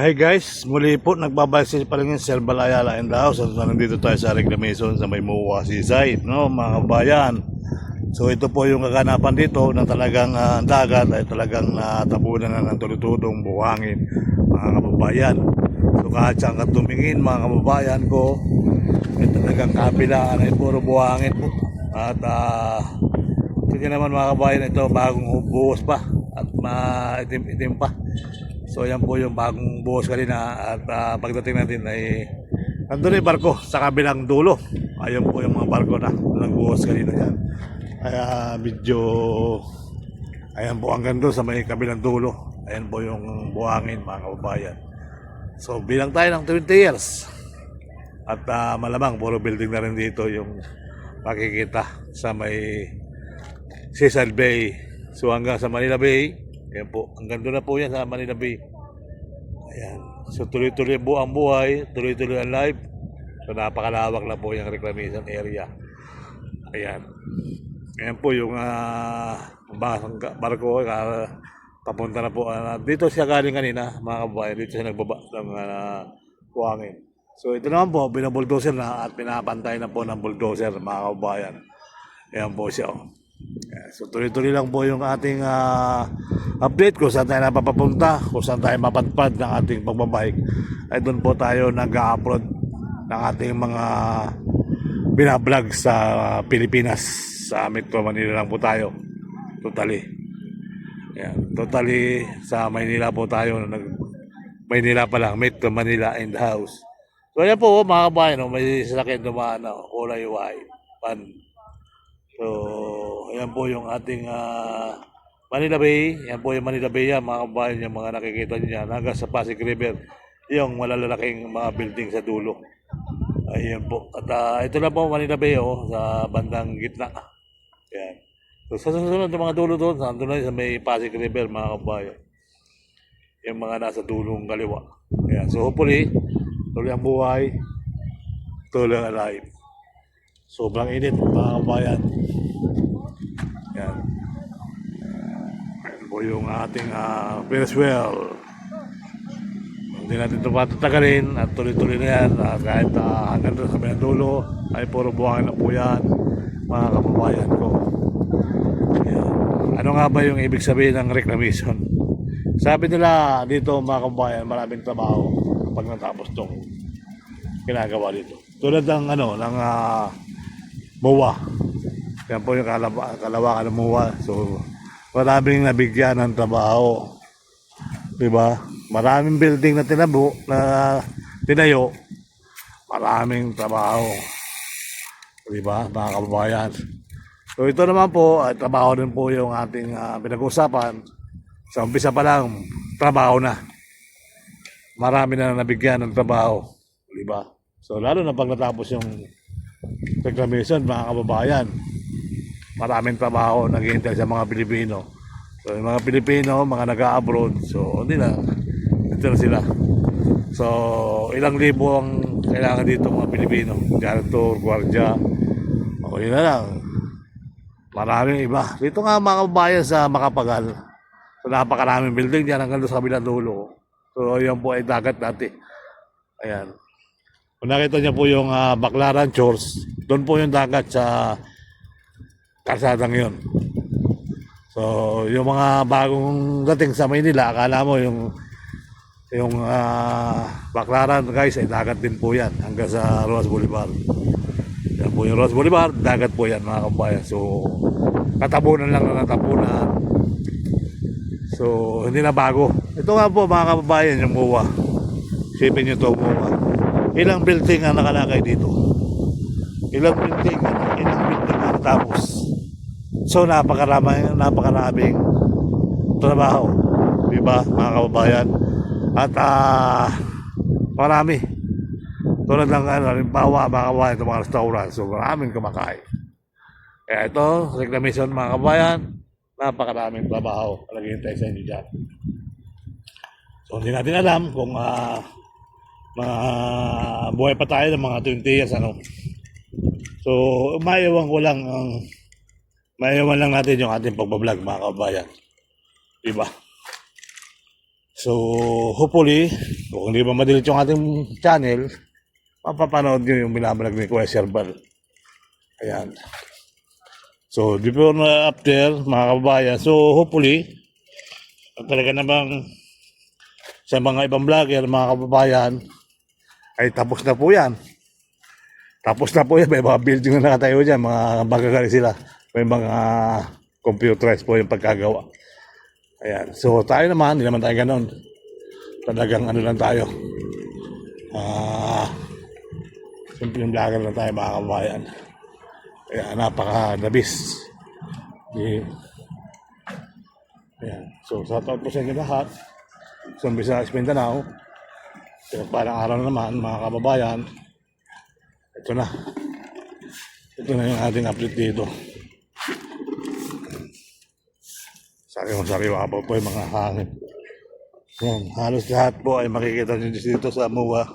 Hi guys, muli po nagbabalik pa rin yung Sir Balayala in the house. So, nandito tayo sa reclamation sa may Muwa Seaside, no, mga kabayan. So ito po yung kaganapan dito na talagang dagat ay talagang natabunan na ng tulutudong buhangin, mga kababayan. So kahit saan ka tumingin, mga kababayan ko, ay talagang kabilaan ay puro buhangin po. At tingnan naman mga kabayan, ito bagong buhos pa at maitim-itim pa. So yan po yung bagong buhos kanina at pagdating natin ay nandun yung barko sa kabilang dulo. Ayun po yung mga barko na nagbuhos kanina dyan. Kaya medyo ayan po hanggang doon sa may kabilang dulo. Ayan po yung buhangin, mga kababayan. So bilang tayo ng 20 years at malamang puro building na rin dito yung makikita sa may Cecil Bay. So hanggang sa Manila Bay. Ayan po, hanggang doon na po yan sa Manila Bay. Ayan. So tuloy-tuloy ang buhay, tuloy-tuloy ang life. So napakalawak na po yung reclamation area. Ayan. Ayan po yung barko, papunta na po. Dito siya galing kanina, mga kababayan. Dito siya nagbaba ng buhangin. So ito naman po, binabuldoser na at pinapantay na po ng bulldozer, mga kababayan. Ayan po siya. So tuloy-tuloy lang po yung ating update kung saan tayo napapapunta, kung saan tayo mapadpad ng ating pagbabike. Ay doon po tayo nag-upload ng ating mga binablog sa Pilipinas. Sa Metro Manila lang po tayo. Totally. Yan. Totally sa Maynila po tayo. Maynila pa lang. Metro Manila in the house. So yan po mga kabayan, may sasakyan dumaan na kulay white. Pan. So ayan po yung ating Manila Bay. Yan po yung Manila Bay yan, mga kabayan, yung mga nakikita nyo yan. Hanggang sa Pasig River, yung malalaking mga building sa dulo. Ayan po. At ito na po Manila Bay sa bandang gitna. Ayan. So sa susunod yung mga dulo doon, nandun na sa may Pasig River, mga kabayan. Yung mga nasa dulong kaliwa. Ayan. So hopefully, tuloy ang buhay, tuloy ang life. Sobrang init, mga kabayan. Ayan. Ayan po yung ating Ferris wheel. Hindi natin ito patatagalin at tuloy-tuloy na yan. Kahit hanggang doon sa may dulo ay puro buhangin na po yan, mga kababayan ko. Ayan. Ano nga ba yung ibig sabihin ng reclamation? Sabi nila dito, mga kababayan, maraming trabaho kapag natapos itong ginagawa dito. Tulad ng ng MUWA. Yan po yung kalawakan ng MUWA. So maraming nabigyan ng trabaho. Diba? Maraming building na tinayo. Maraming trabaho. Diba, mga kababayan? So ito naman po, ay trabaho din po yung ating pinag-usapan. Sa umpisa pa lang, trabaho na. Marami na nabigyan ng trabaho. Diba? So lalo na pag natapos yung reclamation, mga kababayan, maraming trabaho naghihintay sa mga Pilipino. So yung mga Pilipino, mga nag-a-abroad, so hindi na, ito na sila. So ilang libo ang kailangan dito mga Pilipino, janitor, gwardiya, o yun na lang. Maraming iba. Dito nga mga kababayan sa Makapagal, so napakaraming building dyan hanggang sa kabilang dulo. So yan po ay dagat dati. Ayan. Kung nakita niyo po yung Baclaran Shores, doon po yung dagat sa kalsadang yun. So, yung mga bagong dating sa Maynila, akala mo yung Baclaran, guys, ay dagat din po yan hanggang sa Rojas Boulevard. Yan po yung Rojas Boulevard, dagat po yan, mga kabayan. So, katabunan lang na natabunan. So, hindi na bago. Ito nga po, mga kababayan, yung MUWA. Sipin nyo ito, MUWA. Ilang building ang nakalakay dito? Ilang building ang tapos? So napakaraming trabaho, diba, mga kababayan? At marami. Tulad ng halimbawa, mga kabayan, itong mga restaurant. So, maraming kumakain. Kaya ito, reclamation mga kabayan, napakaraming trabaho. Naghihintay sa inyo dyan. So, hindi natin alam kung buhay pa tayo ng mga 20 years, ano. So, maiwan lang natin yung ating pagbablog, mga kabayan. Diba? So, hopefully, kung hindi pa madilit yung ating channel, mapapanood nyo yung binablog ni Kuya Sherbal. Ayan. So, before na after, mga kabayan, so hopefully, talaga namang sa mga ibang vlogger, mga kababayan, ay tapos na po yan. Tapos na po yan, may mga building na nakatayo dyan, mga magagaling sila. May mga computerized po yung pagkagawa. Ayan. So, tayo naman, hindi naman tayo ganun. Talagang ano lang tayo. Simpleng vlogger lang tayo, mga kabayan. Kaya napaka-nabis. Ayan. So, sa taon po sa inyo lahat. So, Visayas, Mindanao. So, parang araw na naman, mga kababayan. Ito na. Ito na yung ating update dito. Sariwa po yung mga hangin. Yan, halos lahat po ay makikita nyo dito sa MUA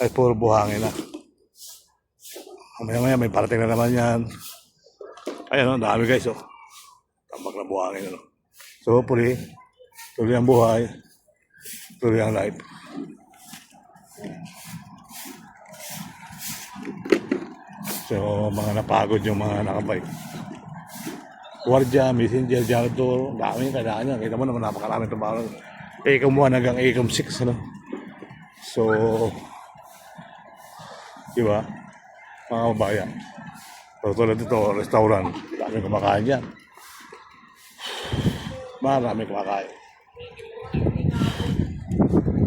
ay puro buhangin na. Maya may parating na naman yan. Ayan o, dami guys o. Tambak na buhangin o. So hopefully, tuloy ang buhay, tuloy ang life. So mga napagod yung mga nakabike. Guardia, messenger, janitor, dami yung kailangan niya. Kita mo naman napakaraming trabaho. Ecom 1 hanggang Ecom 6, ano? So, di ba? Mga kabayan. So, tulad dito, restaurant. Daming kumakain dyan. Maraming kumakain.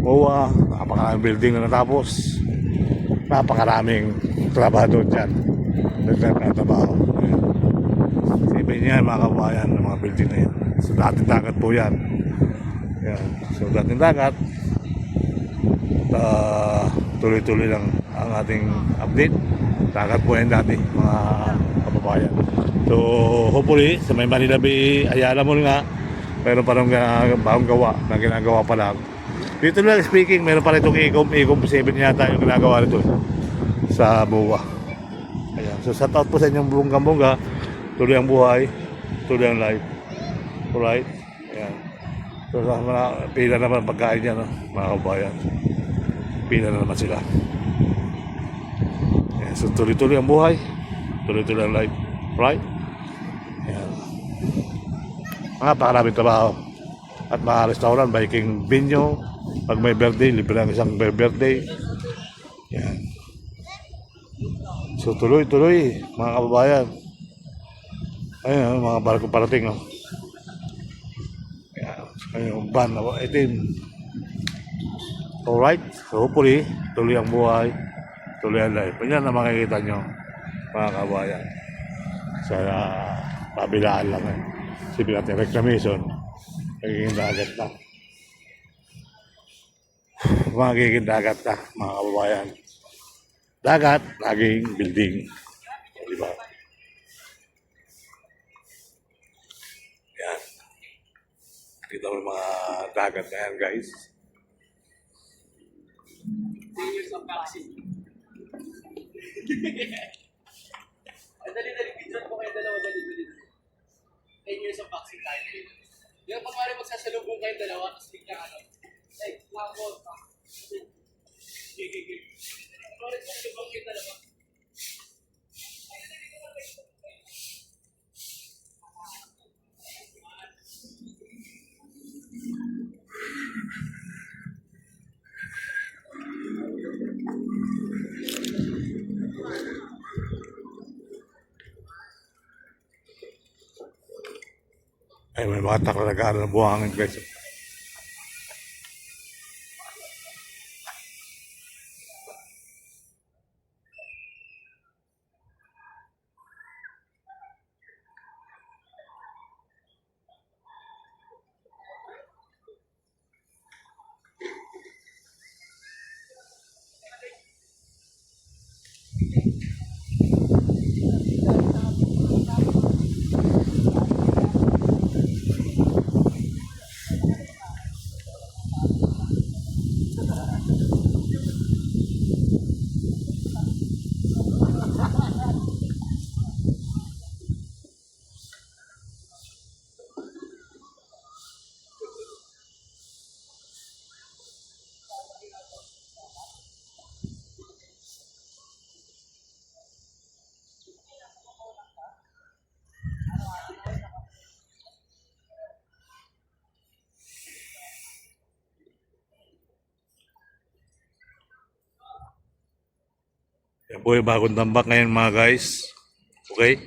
MUA, napakaraming building na natapos. Napakaraming trabaho dyan. Nagtatrabaho. Sipin yan, mga kabayan, ng mga building na yan. So, dating dagat po yan. Yan. So, dating dagat. Tuloy-tuloy lang ang ating update. Dagat po yan dati, mga kababayan. So, hopefully, sa may Manila Bay, Ayala mo nga, meron pa rin bagong gawa na ginagawa pa lang. Dito lang speaking, meron pa rin itong Ecom 7 yata yung ginagawa nito sa MUA. Ayan. So, shout out po sa inyong bungga-bungga. Tuloy ang buhay, tuloy ang life. Alright? Ayan. So, pila naman pagkain niya, no? Mga kabayan. Pila na naman sila. Ayan. So, tuloy-tuloy ang buhay, tuloy-tuloy ang life. Right? Ayan. Napakaraming trabaho. At mga restaurant, biking binyo. Pag may birthday, libre ang isang birthday. Ayan. So, tuloy-tuloy, mga kababayan. Ayun, mga barko parating, oh. Ayun, yung van na itim. Alright, so hopefully, tuloy ang buhay, tuloy ang life. Yan na makikita nyo, mga kabayan. Sa pabilaan lang, eh. Sabi natin, reclamation, magiging dagat na. Magiging dagat na, mga kababayan. Dagat, naging building. Diba? Yan. Kita mo mga dagat na yan, guys. Years of vaccine. Dali-dali, video po kayo dalawa, dali-dali. 10 years of vaccine tayo. Yung pag-mari magsasalubong kayo dalawa, tapos bigla ano, like, lakot pa. Gigigig. Pag-mari magsasalubong kayo dalawa. Ay, may mga takalagano ng buhangin, guys. po yung bagong tambak ngayon mga guys. Okay?